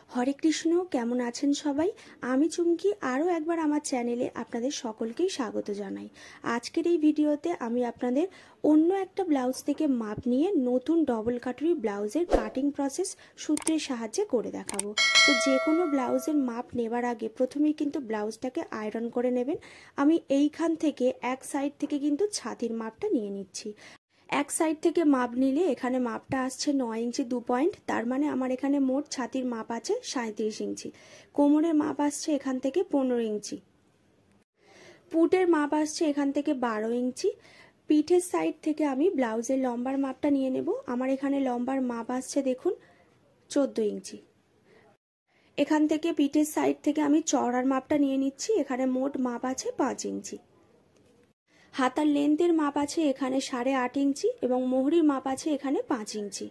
হরে কৃষ্ণ। কেমন আছেন সবাই? আমি চুমকি আরও একবার আমার চ্যানেলে আপনাদের সকলকেই স্বাগত জানাই। আজকের এই ভিডিওতে আমি আপনাদের অন্য একটা ব্লাউজ থেকে মাপ নিয়ে নতুন ডবল কাটরি ব্লাউজের কাটিং প্রসেস সূত্রের সাহায্যে করে দেখাবো। তো যে কোনো ব্লাউজের মাপ নেবার আগে প্রথমেই কিন্তু ব্লাউজটাকে আয়রন করে নেবেন। আমি এইখান থেকে এক সাইড থেকে কিন্তু ছাতির মাপটা নিয়ে নিচ্ছি। এক সাইড থেকে মাপ নিলে এখানে মাপটা আসছে 9 ইঞ্চি 2 পয়েন্ট, তার মানে আমার এখানে মোট ছাতির মাপ আছে 37 ইঞ্চি। কোমরের মাপ আসছে এখান থেকে 15 ইঞ্চি। পুটের মাপ আসছে এখান থেকে 12 ইঞ্চি। পিঠের সাইড থেকে আমি ব্লাউজের লম্বার মাপটা নিয়ে নেব। আমার এখানে লম্বার মাপ আসছে দেখুন 14 ইঞ্চি। এখান থেকে পিঠের সাইড থেকে আমি চওড়ার মাপটা নিয়ে নিচ্ছি। এখানে মোট মাপ আছে 5 ইঞ্চি। হাতার লেন্থের মাপ আছে এখানে 8.5 ইঞ্চি এবং মোহরির মাপ আছে এখানে 5 ইঞ্চি।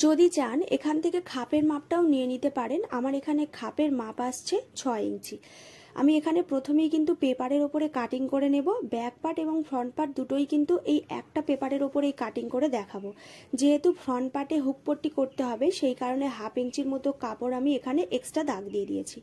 যদি চান এখান থেকে খাপের মাপটাও নিয়ে নিতে পারেন। আমার এখানে খাপের মাপ আসছে 6 ইঞ্চি। আমি এখানে প্রথমেই কিন্তু পেপারের ওপরে কাটিং করে নেব। ব্যাক পার্ট এবং ফ্রন্ট পার্ট দুটোই কিন্তু এই একটা পেপারের ওপরেই কাটিং করে দেখাবো। যেহেতু ফ্রন্ট পার্টে হুক পট্টি করতে হবে সেই কারণে 1/2 ইঞ্চির মতো কাপড় আমি এখানে এক্সট্রা দাগ দিয়ে দিয়েছি।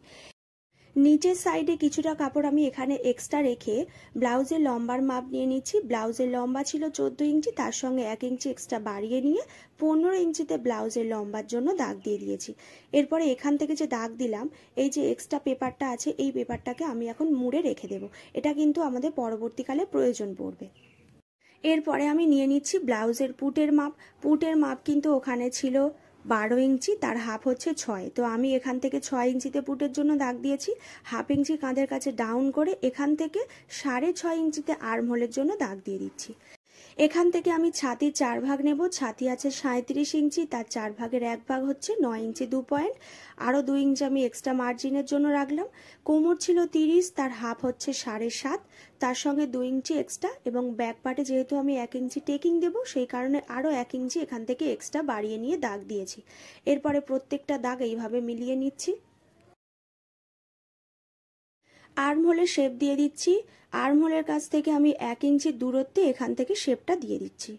নিচের সাইডে কিছুটা কাপড় আমি এখানে এক্সট্রা রেখে ব্লাউজের লম্বার মাপ নিয়ে নিচ্ছি। ব্লাউজের লম্বা ছিল 14 ইঞ্চি, তার সঙ্গে 1 ইঞ্চি এক্সট্রা বাড়িয়ে নিয়ে 15 ইঞ্চিতে ব্লাউজের লম্বার জন্য দাগ দিয়ে দিয়েছি। এরপরে এখান থেকে যে দাগ দিলাম, এই যে এক্সট্রা পেপারটা আছে এই পেপারটাকে আমি এখন মুড়ে রেখে দেব। এটা কিন্তু আমাদের পরবর্তীকালে প্রয়োজন পড়বে। এরপরে আমি নিয়ে নিচ্ছি ব্লাউজের পুটের মাপ। পুটের মাপ কিন্তু ওখানে ছিল 12 ইঞ্চি, তার হাফ হচ্ছে 6। তো আমি এখান থেকে 6 ইঞ্চিতে পুটের জন্য দাগ দিয়েছি। 1/2 ইঞ্চি কাঁধের কাছে ডাউন করে এখান থেকে 6.5 ইঞ্চিতে আর্মহোলের জন্য দাগ দিয়ে দিচ্ছি। এখান থেকে আমি ছাতির 4 ভাগ নেব। ছাতি আছে 37 ইঞ্চি, তার 4 ভাগের 1 ভাগ হচ্ছে 9 ইঞ্চি 2 পয়েন্ট। আরও 2 ইঞ্চি আমি এক্সট্রা মার্জিনের জন্য রাখলাম। কোমর ছিল 30, তার হাফ হচ্ছে 7.5, তার সঙ্গে 2 ইঞ্চি এক্সট্রা এবং ব্যাক পার্টে যেহেতু আমি 1 ইঞ্চি টেকিং দেব সেই কারণে আরও 1 ইঞ্চি এখান থেকে এক্সট্রা বাড়িয়ে নিয়ে দাগ দিয়েছি। এরপরে প্রত্যেকটা দাগ এইভাবে মিলিয়ে নিচ্ছি। আর্মহোলের শেপ দিয়ে দিচ্ছি। আর্মহোলের কাছ থেকে আমি 1 ইঞ্চি দূরত্বে এখান থেকে শেপটা দিয়ে দিচ্ছি।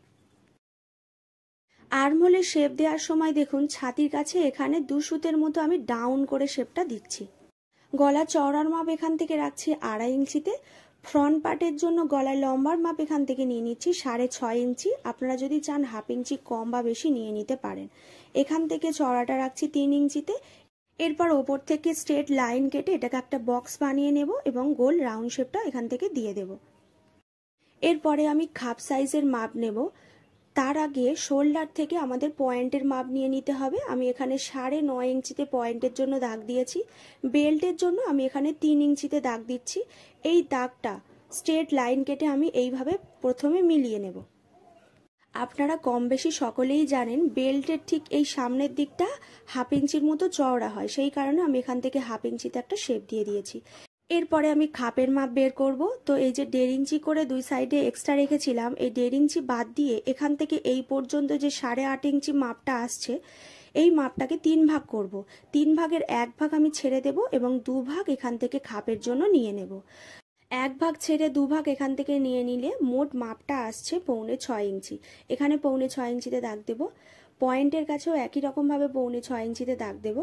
আর্মহোলের শেপ দেওয়ার সময় দেখুন ছাতির কাছে এখানে 2 সুতের মতো আমি ডাউন করে শেপটা দিচ্ছি। গলা চওড়ার মাপ এখান থেকে রাখছি 2.5 ইঞ্চিতে। ফ্রন্ট পার্টের জন্য গলার লম্বার মাপ এখান থেকে নিয়ে নিচ্ছি 6.5 ইঞ্চি। আপনারা যদি চান 1/2 ইঞ্চি কম বা বেশি নিয়ে নিতে পারেন। এখান থেকে চওড়াটা রাখছি 3 ইঞ্চিতে। এরপর ওপর থেকে স্ট্রেট লাইন কেটে এটাকে একটা বক্স বানিয়ে নেব এবং গোল রাউন্ড শেপটা এখান থেকে দিয়ে দেব। এরপরে আমি খাপ সাইজের মাপ নেব। তার আগে শোল্ডার থেকে আমাদের পয়েন্টের মাপ নিয়ে নিতে হবে। আমি এখানে 9.5 ইঞ্চিতে পয়েন্টের জন্য দাগ দিয়েছি। বেল্টের জন্য আমি এখানে 3 ইঞ্চিতে দাগ দিচ্ছি। এই দাগটা স্ট্রেট লাইন কেটে আমি এইভাবে প্রথমে মিলিয়ে নেব। আপনারা কম বেশি সকলেই জানেন বেল্টের ঠিক এই সামনের দিকটা 1/2 ইঞ্চির মতো চওড়া হয়, সেই কারণে আমি এখান থেকে 1/2 ইঞ্চিতে একটা শেপ দিয়ে দিয়েছি। এরপরে আমি খাপের মাপ বের করব। তো এই যে 1.5 ইঞ্চি করে দুই সাইডে এক্সট্রা রেখেছিলাম, এই 1.5 ইঞ্চি বাদ দিয়ে এখান থেকে এই পর্যন্ত যে 8.5 ইঞ্চি মাপটা আসছে এই মাপটাকে 3 ভাগ করব। 3 ভাগের 1 ভাগ আমি ছেড়ে দেব এবং 2 ভাগ এখান থেকে খাপের জন্য নিয়ে নেব। 1 ভাগ ছেড়ে 2 ভাগ এখান থেকে নিয়ে নিলে মোট মাপটা আসছে 6.25 ইঞ্চি। এখানে 6.25 ইঞ্চিতে দাগ দেব। পয়েন্টের কাছেও একই রকমভাবে 6.25 ইঞ্চিতে দাগ দেব।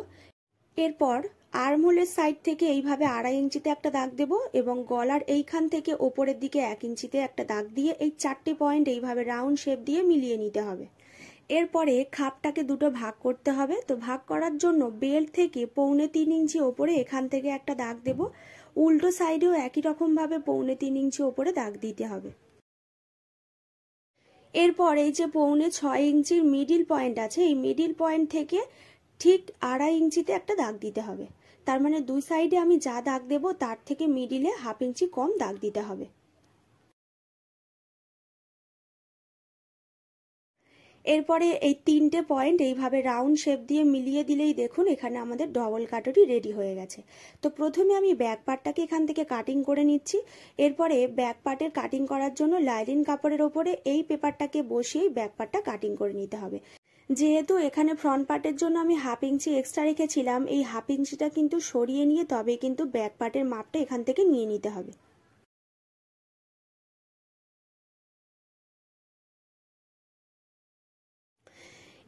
এরপর আর্মহোলের সাইড থেকে এইভাবে 2.5 ইঞ্চিতে একটা দাগ দেব এবং গলার এইখান থেকে ওপরের দিকে 1 ইঞ্চিতে একটা দাগ দিয়ে এই 4টে পয়েন্ট এইভাবে রাউন্ড শেপ দিয়ে মিলিয়ে নিতে হবে। এরপরে খাপটাকে দুটো ভাগ করতে হবে। তো ভাগ করার জন্য বেল্ট থেকে 3.25 ইঞ্চি ওপরে এখান থেকে একটা দাগ দেব। উল্টো সাইডেও একই রকমভাবে 3.25 ইঞ্চি ওপরে দাগ দিতে হবে। এরপর এই যে 6.25 ইঞ্চির মিডিল পয়েন্ট আছে এই মিডিল পয়েন্ট থেকে ঠিক 2.5 ইঞ্চিতে একটা দাগ দিতে হবে। তার মানে দুই সাইডে আমি যা দাগ দেব তার থেকে মিডিলে 1/2 ইঞ্চি কম দাগ দিতে হবে। এরপরে এই 3টে পয়েন্ট এইভাবে রাউন্ড শেপ দিয়ে মিলিয়ে দিলেই দেখুন এখানে আমাদের ডবল কাটরি রেডি হয়ে গেছে। তো প্রথমে আমি ব্যাক পার্টটাকে এখান থেকে কাটিং করে নিচ্ছি। এরপরে ব্যাক পার্টের কাটিং করার জন্য লাইলিন কাপড়ের ওপরে এই পেপারটাকে বসিয়েই ব্যাক পার্টটা কাটিং করে নিতে হবে। যেহেতু এখানে ফ্রন্ট পার্টের জন্য আমি 1/2 ইঞ্চি এক্সট্রা রেখেছিলাম, এই 1/2 ইঞ্চিটা কিন্তু সরিয়ে নিয়ে তবে কিন্তু ব্যাক পার্টের মাপটা এখান থেকে নিয়ে নিতে হবে।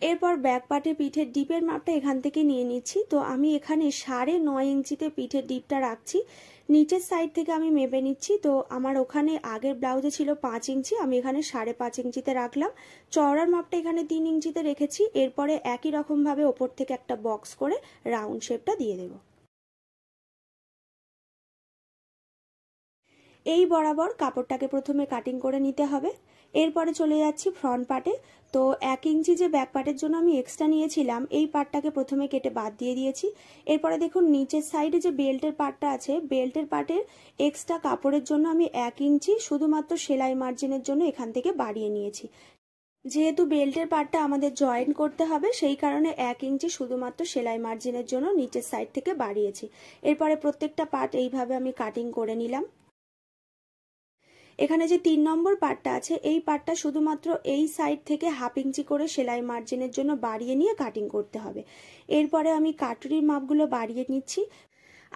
এরপর ব্যাক পার্টে পিঠের ডিপের মাপটা এখান থেকে নিয়ে নিচ্ছি। তো আমি এখানে 9.5 ইঞ্চিতে পিঠের ডিপটা রাখছি। নিচের সাইড থেকে আমি মেপে নিচ্ছি। তো আমার ওখানে আগের ব্লাউজে ছিল 5 ইঞ্চি, আমি এখানে 5.5 ইঞ্চিতে রাখলাম। চওড়ার মাপটা এখানে 3 ইঞ্চিতে রেখেছি। এরপরে একই রকমভাবে ওপর থেকে একটা বক্স করে রাউন্ড শেপটা দিয়ে দেব। এই বরাবর কাপড়টাকে প্রথমে কাটিং করে নিতে হবে। এরপরে চলে যাচ্ছি ফ্রন্ট পার্টে। তো 1 ইঞ্চি যে ব্যাক পার্টের জন্য আমি এক্সট্রা নিয়েছিলাম, এই পার্টটাকে প্রথমে কেটে বাদ দিয়ে দিয়েছি। এরপরে দেখুন নিচের সাইডে যে বেল্টের পার্টটা আছে, বেল্টের পার্টের এক্সট্রা কাপড়ের জন্য আমি 1 ইঞ্চি শুধুমাত্র সেলাই মার্জিনের জন্য এখান থেকে বাড়িয়ে নিয়েছি। যেহেতু বেল্টের পার্টটা আমাদের জয়েন করতে হবে, সেই কারণে 1 ইঞ্চি শুধুমাত্র সেলাই মার্জিনের জন্য নিচের সাইড থেকে বাড়িয়েছি। এরপরে প্রত্যেকটা পার্ট এইভাবে আমি কাটিং করে নিলাম। এখানে যে 3 নম্বর পার্টটা আছে, এই পার্টটা শুধুমাত্র এই সাইড থেকে 1/2 ইঞ্চি করে সেলাই মার্জিনের জন্য বাড়িয়ে নিয়ে কাটিং করতে হবে। এরপরে আমি কাটুরির মাপগুলো বাড়িয়ে নিচ্ছি।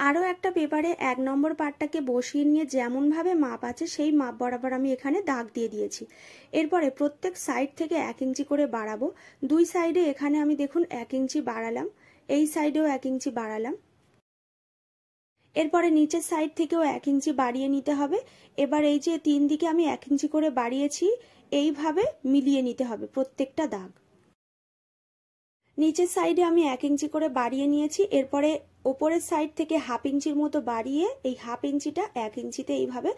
আরও একটা পেপারে 1 নম্বর পার্টটাকে বসিয়ে নিয়ে যেমনভাবে মাপ আছে সেই মাপ বরাবর আমি এখানে দাগ দিয়ে দিয়েছি। এরপরে প্রত্যেক সাইড থেকে 1 ইঞ্চি করে বাড়াবো। দুই সাইডে এখানে আমি দেখুন 1 ইঞ্চি বাড়ালাম, এই সাইডেও 1 ইঞ্চি বাড়ালাম। এরপরে নিচের সাইড থেকেও 1 ইঞ্চি বাড়িয়ে নিতে হবে। এবার এই যে 3 দিকে আমি 1 ইঞ্চি করে বাড়িয়েছি, এইভাবে মিলিয়ে নিতে হবে প্রত্যেকটা দাগ। নিচের সাইডে আমি 1 ইঞ্চি করে বাড়িয়ে নিয়েছি। এরপরে ওপরের সাইড থেকে 1/2 ইঞ্চির মতো বাড়িয়ে এই 1/2 ইঞ্চিটা 1 ইঞ্চিতে এইভাবে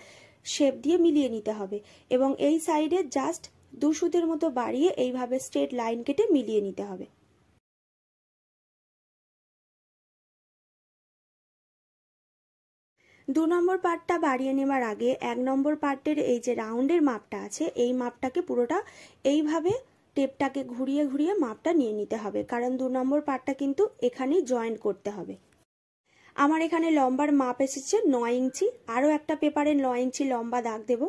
শেপ দিয়ে মিলিয়ে নিতে হবে এবং এই সাইডে জাস্ট 2 সুতের মতো বাড়িয়ে এইভাবে স্ট্রেট লাইন কেটে মিলিয়ে নিতে হবে। 2 নম্বর পার্টটা বাড়িয়ে নেওয়ার আগে 1 নম্বর পার্টের এই যে রাউন্ডের মাপটা আছে, এই মাপটাকে পুরোটা এইভাবে টেপটাকে ঘুরিয়ে ঘুরিয়ে মাপটা নিয়ে নিতে হবে, কারণ 2 নম্বর পার্টটা কিন্তু এখানেই জয়েন্ট করতে হবে। আমার এখানে লম্বার মাপ এসেছে 9 ইঞ্চি। আরও একটা পেপারে 9 ইঞ্চি লম্বা দাগ দেব।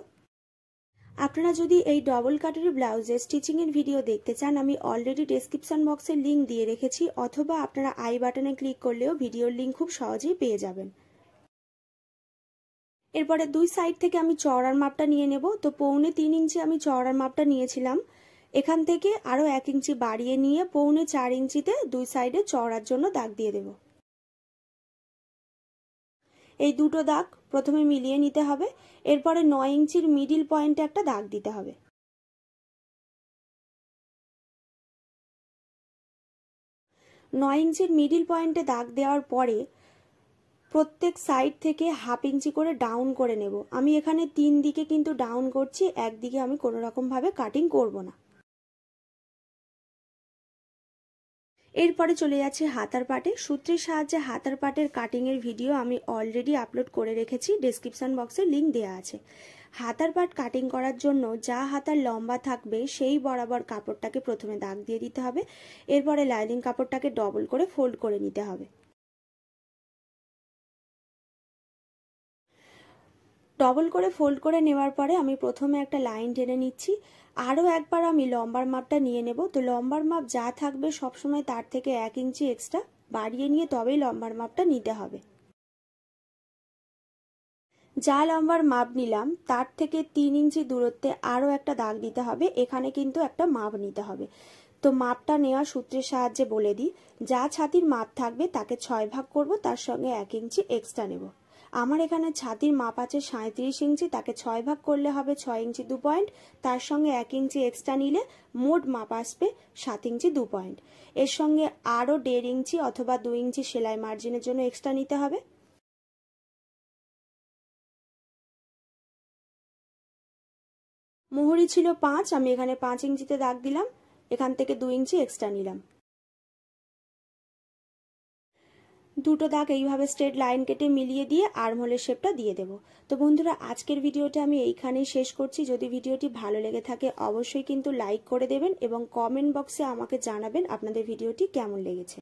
আপনারা যদি এই ডবল কাটারি ব্লাউজের স্টিচিংয়ের ভিডিও দেখতে চান, আমি অলরেডি ডেসক্রিপশন বক্সে লিঙ্ক দিয়ে রেখেছি, অথবা আপনারা আই বাটনে ক্লিক করলেও ভিডিওর লিঙ্ক খুব সহজেই পেয়ে যাবেন। এরপরে দুই সাইড থেকে আমি চওড়ার মাপটা নিয়ে নেব। তো 3.25 ইঞ্চি আমি চওড়ার মাপটা নিয়েছিলাম, এখান থেকে আরও 1 ইঞ্চি বাড়িয়ে নিয়ে 4.25 ইঞ্চিতে দুই সাইডে চওড়ার জন্য দাগ দিয়ে দেব। এই দুটো দাগ প্রথমে মিলিয়ে নিতে হবে। এরপরে 9 ইঞ্চির মিডিল পয়েন্টে একটা দাগ দিতে হবে। 9 ইঞ্চির মিডিল পয়েন্টে দাগ দেওয়ার পরে প্রত্যেক সাইড থেকে 1/2 ইঞ্চি করে ডাউন করে নেব। আমি এখানে 3 দিকে কিন্তু ডাউন করছি, একদিকে আমি কোনো রকম ভাবে কাটিং করব না। এরপরে চলে যাচ্ছে হাতার পাটে। সূত্রের সাহায্যে হাতার পাটের কাটিং এর ভিডিও আমি অলরেডি আপলোড করে রেখেছি, ডেসক্রিপশন বক্সে লিংক দেওয়া আছে। হাতার পাট কাটিং করার জন্য যা হাতার লম্বা থাকবে সেই বরাবর কাপড়টাকে প্রথমে দাগ দিয়ে দিতে হবে। এরপরে লাইনিং কাপড়টাকে ডবল করে ফোল্ড করে নিতে হবে। ডবল করে ফোল্ড করে নেওয়ার পরে আমি প্রথমে একটা লাইন টেনে নিচ্ছি। আরও একবার আমি লম্বার মাপটা নিয়ে নেব। তো লম্বার মাপ যা থাকবে সবসময় তার থেকে 1 ইঞ্চি এক্সট্রা বাড়িয়ে নিয়ে তবেই লম্বার মাপটা নিতে হবে। যা লম্বার মাপ নিলাম তার থেকে 3 ইঞ্চি দূরত্বে আরও একটা দাগ দিতে হবে। এখানে কিন্তু একটা মাপ নিতে হবে। তো মাপটা নেওয়া সূত্রের সাহায্যে বলে দিই, যা ছাতির মাপ থাকবে তাকে 6 ভাগ করব, তার সঙ্গে 1 ইঞ্চি এক্সট্রা নেব। আমার এখানে ছাতির মাপ আছে 37 ইঞ্চি, তাকে 6 ভাগ করলে হবে 6 ইঞ্চি 2 পয়েন্ট, তার সঙ্গে 1 ইঞ্চি এক্সট্রা নিলে মোট মাপ আসবে 7 ইঞ্চি 2 পয়েন্ট। এর সঙ্গে আরও 1.5 ইঞ্চি অথবা 2 ইঞ্চি সেলাই মার্জিনের জন্য এক্সট্রা নিতে হবে। মুহুরি ছিল 5, আমি এখানে 5 ইঞ্চিতে দাগ দিলাম, এখান থেকে 2 ইঞ্চি এক্সট্রা নিলাম। দুটো দাগ এইভাবে স্ট্রেট লাইন কেটে মিলিয়ে দিয়ে আর্মহোলের শেপটা দিয়ে দেব। তো বন্ধুরা, আজকের ভিডিওটা আমি এইখানেই শেষ করছি। যদি ভিডিওটি ভালো লেগে থাকে অবশ্যই কিন্তু লাইক করে দেবেন এবং কমেন্ট বক্সে আমাকে জানাবেন আপনাদের ভিডিওটি কেমন লেগেছে।